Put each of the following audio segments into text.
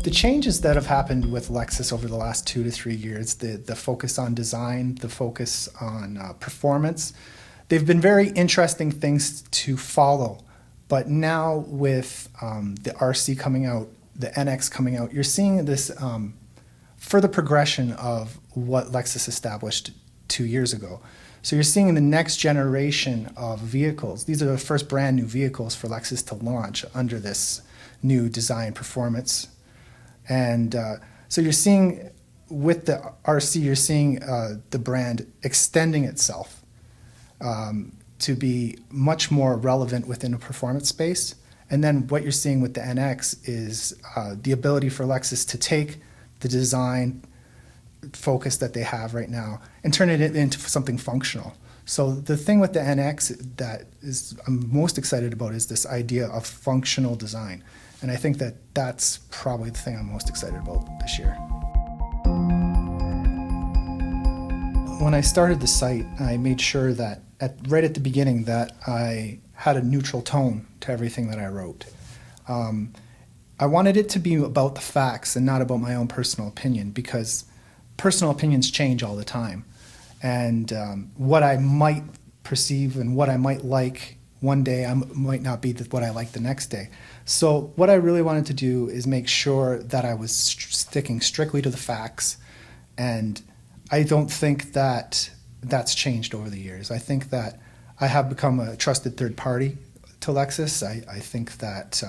The changes that have happened with Lexus over the last 2 to 3 years, the focus on design, the focus on performance, they've been very interesting things to follow. But now with the RC coming out, the NX coming out, you're seeing this further progression of what Lexus established 2 years ago. So you're seeing the next generation of vehicles. These are the first brand new vehicles for Lexus to launch under this new design performance. And so you're seeing, with the RC, you're seeing the brand extending itself to be much more relevant within a performance space. And then what you're seeing with the NX is the ability for Lexus to take the design focus that they have right now and turn it into something functional. So the thing with the NX that I'm most excited about is this idea of functional design. And I think that that's probably the thing I'm most excited about this year. When I started the site, I made sure that right at the beginning that I had a neutral tone to everything that I wrote. I wanted it to be about the facts and not about my own personal opinion, because personal opinions change all the time. And what I might perceive and what I might like one day might not be what I like the next day. So what I really wanted to do is make sure that I was sticking strictly to the facts, and I don't think that that's changed over the years. I think that I have become a trusted third party to Lexus. I think that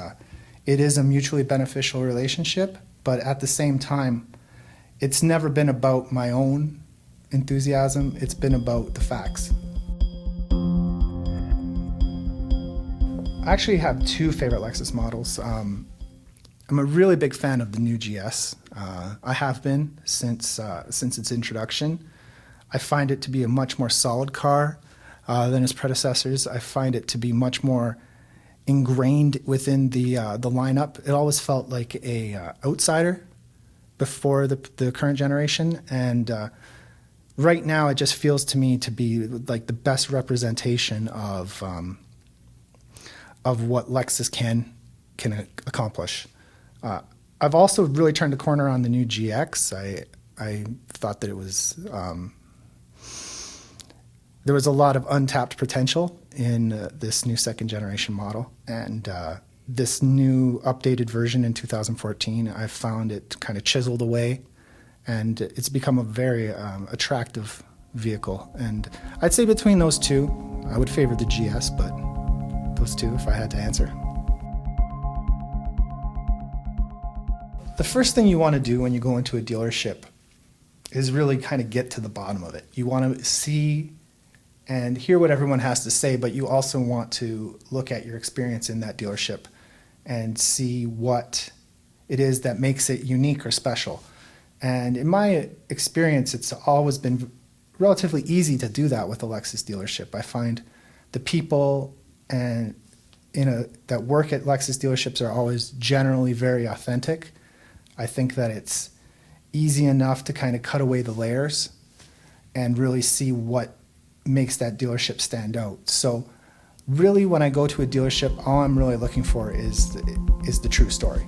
it is a mutually beneficial relationship, but at the same time, it's never been about my own enthusiasm. It's been about the facts. I actually have two favorite Lexus models. I'm a really big fan of the new GS. I have been since its introduction. I find it to be a much more solid car than its predecessors. I find it to be much more ingrained within the lineup. It always felt like a outsider before the current generation, and right now it just feels to me to be like the best representation of what Lexus can accomplish. I've also really turned the corner on the new GX. I thought that it was there was a lot of untapped potential in this new second generation model, and this new updated version in 2014, I found it kind of chiseled away, and it's become a very attractive vehicle. And I'd say between those two, I would favor the GS, but those two if I had to answer. The first thing you want to do when you go into a dealership is really kind of get to the bottom of it. You want to see and hear what everyone has to say, but you also want to look at your experience in that dealership and see what it is that makes it unique or special. And in my experience, it's always been relatively easy to do that with a Lexus dealership. I find the people that work at Lexus dealerships are always generally very authentic. I think that it's easy enough to kind of cut away the layers and really see what makes that dealership stand out. So really, when I go to a dealership, all I'm really looking for is the true story.